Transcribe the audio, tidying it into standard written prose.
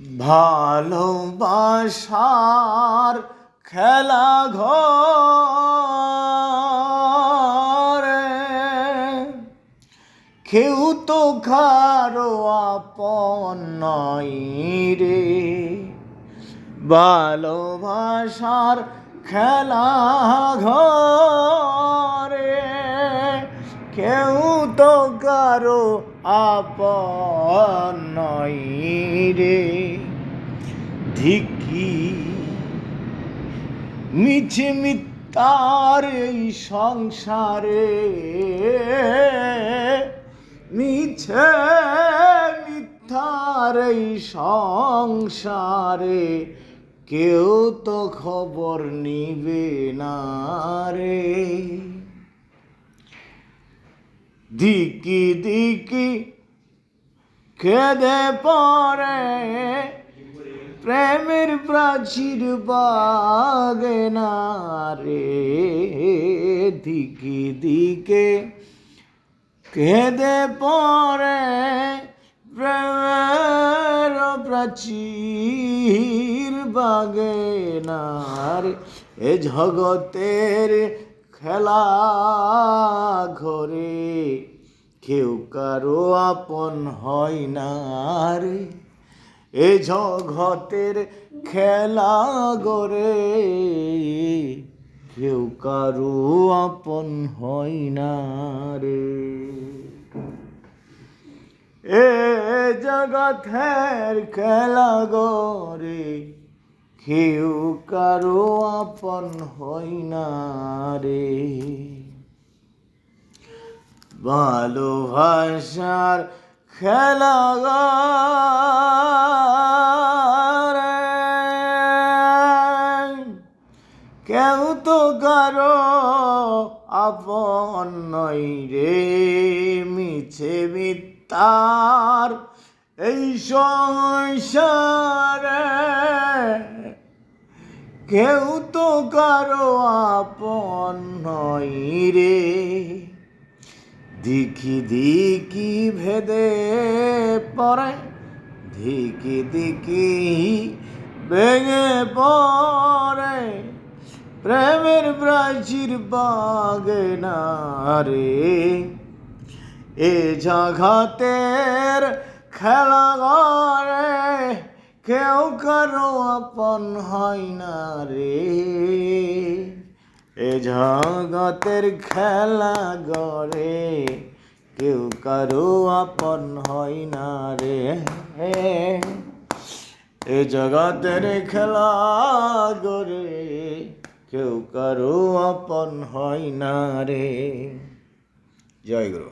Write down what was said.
ভালোবাসার খেলা ঘরে কেউ তো কারো আপন নয় রে। ভালোবাসার খেলা ঘরে কেউ তো কারো আপন নয় রে। ধিকি মিছে মিথ্যার এই সংসারে, মিছে মিথ্যার এই সংসারে কেউ তো খবর নিবে না রে। দিকি দিকি কেঁদে পড়ে প্রেমের প্রাচীর বাগে না রে। দিকে দিকে কেঁদে পড়ে প্রেমের প্রাচীর বাগে না রে। এ জগতের খেলা ঘরে কেউ কারো আপন হয় না রে। এ জগতের খেলা গরে কেউ কারো আপন হয় না রে। এ জগতের খেলা গরে কেউ কারো আপন হয় না রে। ভালোবাসার খেলা ঘরে কেউ তো কারো আপন নয় রে। মিছে মিথ্যার এই সংসারে কেউ তো কারো আপন নয় রে। দিকি দিকি ভেদে পড়ে, দিকি দিকি ভেঙে পড়ে প্রেমের প্রাচীর বাগে না রে। এ জগতের খেলা ঘরে কেউ কারো আপন হয় না রে। এ জগতের খেলা ঘরে কেউ কারো আপন হয় না রে। এ জগতের খেলা ঘরে কেউ কারো আপন হয় না রে। জয় গুরু।